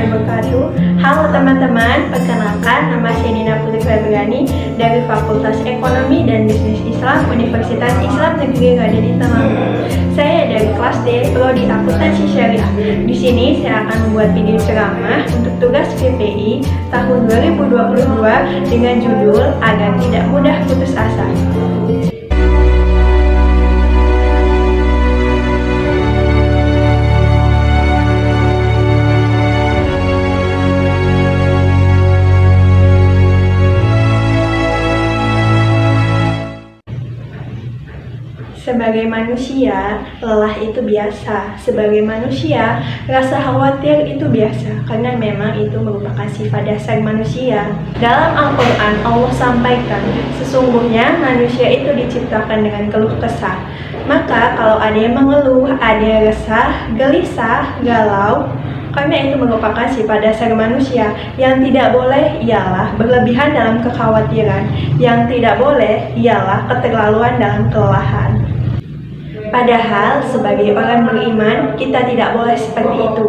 wabarakatuh. Halo teman-teman, perkenalkan nama saya Nina Putri Febriani dari Fakultas Ekonomi dan Bisnis Islam Universitas Islam Negeri Raden Temanggung. Saya dari kelas D, Prodi Akuntansi Syariah. Di sini saya akan membuat video ceramah untuk tugas PPI tahun 2022 dengan judul Agar Tidak Mudah Putus Asa. Sebagai manusia, lelah itu biasa. Sebagai manusia, rasa khawatir itu biasa, karena memang itu merupakan sifat dasar manusia. Dalam Al-Quran, Allah sampaikan, sesungguhnya manusia itu diciptakan dengan keluh kesah. Maka kalau ada yang mengeluh, ada yang resah, gelisah, galau, karena itu merupakan sifat dasar manusia. Yang tidak boleh ialah berlebihan dalam kekhawatiran. Yang tidak boleh ialah keterlaluan dalam kelelahan. Padahal sebagai orang beriman, kita tidak boleh seperti itu.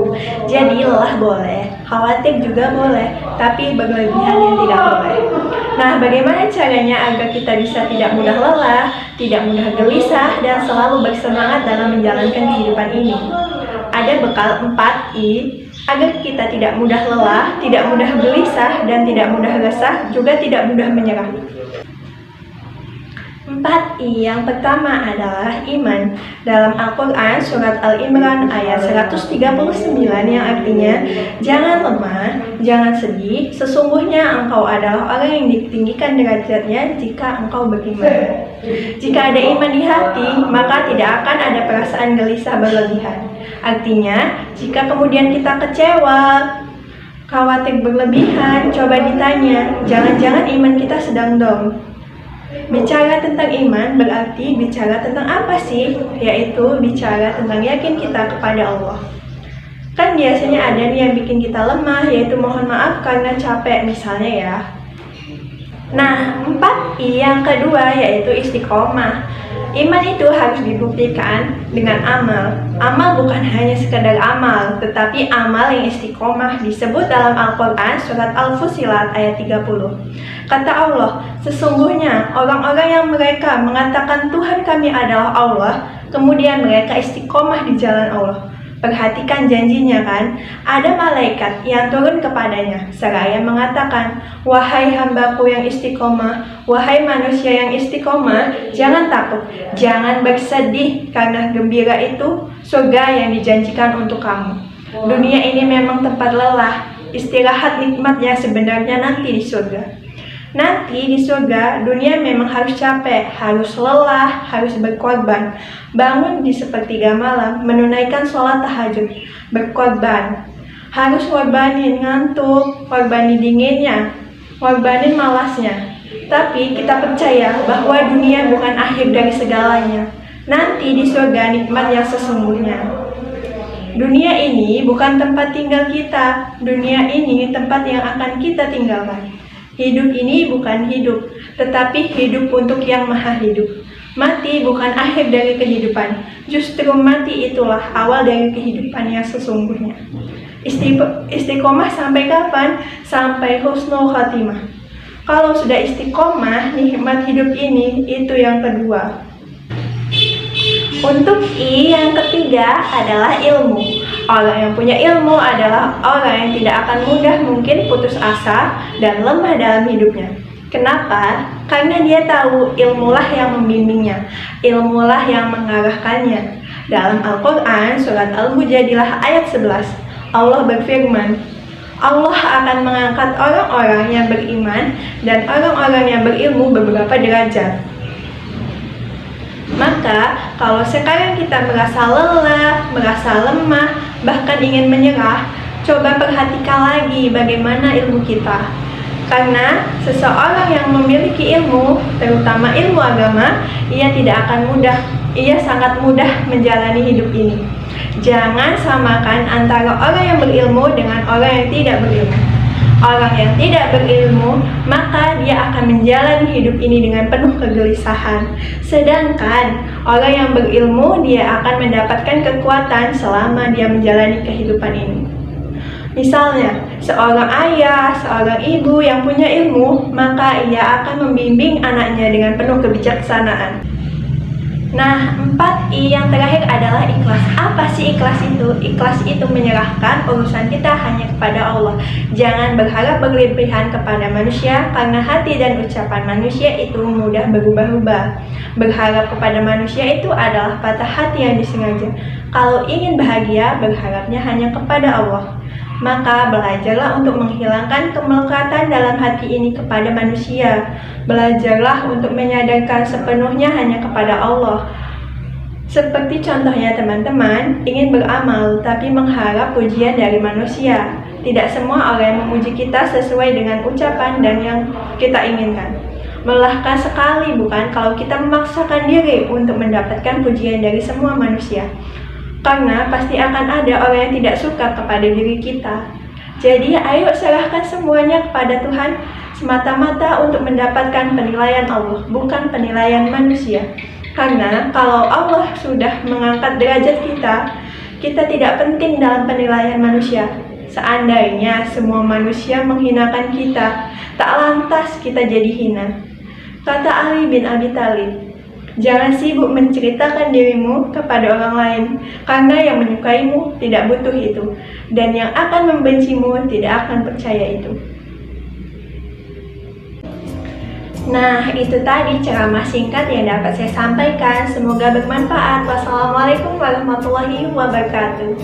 Jadi lelah boleh, khawatir juga boleh, tapi berlebihan yang tidak boleh. Nah, bagaimana caranya agar kita bisa tidak mudah lelah, tidak mudah gelisah, dan selalu bersemangat dalam menjalankan kehidupan ini? Ada bekal 4I agar kita tidak mudah lelah, tidak mudah gelisah, dan tidak mudah resah, juga tidak mudah menyerah. 4I yang pertama adalah iman. Dalam Al-Quran surat Al-Imran ayat 139 yang artinya, jangan lemah, jangan sedih, sesungguhnya engkau adalah orang yang ditinggikan derajatnya jika engkau beriman. Jika ada iman di hati, maka tidak akan ada perasaan gelisah berlebihan. Artinya, jika kemudian kita kecewa, khawatir berlebihan, coba ditanya, jangan-jangan iman kita sedang down. Bicara tentang iman berarti bicara tentang apa sih? Yaitu bicara tentang yakin kita kepada Allah. Kan biasanya ada nih yang bikin kita lemah, yaitu mohon maaf karena capek misalnya ya. Nah, 4I yang kedua yaitu istiqomah. Iman itu harus dibuktikan dengan amal. Amal bukan hanya sekedar amal, tetapi amal yang istiqomah disebut dalam Al-Quran surat Al-Fussilat ayat 30. Kata Allah, sesungguhnya orang-orang yang mereka mengatakan Tuhan kami adalah Allah, kemudian mereka istiqomah di jalan Allah. Perhatikan janjinya kan, ada malaikat yang turun kepadanya seraya mengatakan, wahai hambaku yang istiqomah, wahai manusia yang istiqomah, jangan takut, jangan bersedih, karena gembira itu surga yang dijanjikan untuk kamu. Dunia ini memang tempat lelah, istirahat nikmatnya sebenarnya nanti di surga. Nanti di surga, dunia memang harus capek, harus lelah, harus berkorban. Bangun di sepertiga malam, menunaikan sholat tahajud, berkorban. Harus korbanin ngantuk, korbanin dinginnya, korbanin malasnya. Tapi kita percaya bahwa dunia bukan akhir dari segalanya. Nanti di surga nikmat yang sesungguhnya. Dunia ini bukan tempat tinggal kita, dunia ini tempat yang akan kita tinggalkan. Hidup ini bukan hidup, tetapi hidup untuk yang maha hidup. Mati bukan akhir dari kehidupan, justru mati itulah awal dari kehidupan yang sesungguhnya. Istiqomah sampai kapan? Sampai husnul khatimah. Kalau sudah istiqomah, nikmat hidup ini, itu yang kedua. Untuk I yang ketiga adalah ilmu. Orang yang punya ilmu adalah orang yang tidak akan mudah mungkin putus asa dan lemah dalam hidupnya. Kenapa? Karena dia tahu ilmulah yang membimbingnya, ilmulah yang mengarahkannya. Dalam Al-Quran surat Al-Mujadilah ayat 11, Allah berfirman, Allah akan mengangkat orang-orang yang beriman dan orang-orang yang berilmu beberapa derajat. Maka, kalau sekarang kita merasa lelah, merasa lemah, bahkan ingin menyerah, coba perhatikan lagi bagaimana ilmu kita. Karena seseorang yang memiliki ilmu, terutama ilmu agama, ia sangat mudah menjalani hidup ini. Jangan samakan antara orang yang berilmu dengan orang yang tidak berilmu. Orang yang tidak berilmu, maka dia akan menjalani hidup ini dengan penuh kegelisahan. Sedangkan orang yang berilmu, dia akan mendapatkan kekuatan selama dia menjalani kehidupan ini. Misalnya, seorang ayah, seorang ibu yang punya ilmu, maka ia akan membimbing anaknya dengan penuh kebijaksanaan. Nah, 4I yang terakhir adalah ikhlas. Apa sih ikhlas itu? Ikhlas itu menyerahkan urusan kita hanya kepada Allah. Jangan berharap berlebihan kepada manusia, karena hati dan ucapan manusia itu mudah berubah-ubah. Berharap kepada manusia itu adalah patah hati yang disengaja. Kalau ingin bahagia, berharapnya hanya kepada Allah. Maka belajarlah untuk menghilangkan kemelekatan dalam hati ini kepada manusia. Belajarlah untuk menyadarkan sepenuhnya hanya kepada Allah. Seperti contohnya teman-teman ingin beramal tapi mengharap pujian dari manusia. Tidak semua orang yang memuji kita sesuai dengan ucapan dan yang kita inginkan. Melelahkan sekali bukan kalau kita memaksakan diri untuk mendapatkan pujian dari semua manusia. Karena pasti akan ada orang yang tidak suka kepada diri kita. Jadi ayo serahkan semuanya kepada Tuhan semata-mata untuk mendapatkan penilaian Allah, bukan penilaian manusia. Karena kalau Allah sudah mengangkat derajat kita, kita tidak penting dalam penilaian manusia. Seandainya semua manusia menghinakan kita, tak lantas kita jadi hina. Kata Ali bin Abi Thalib, jangan sibuk menceritakan dirimu kepada orang lain, karena yang menyukaimu tidak butuh itu, dan yang akan membencimu tidak akan percaya itu. Nah, itu tadi ceramah singkat yang dapat saya sampaikan. Semoga bermanfaat. Wassalamualaikum warahmatullahi wabarakatuh.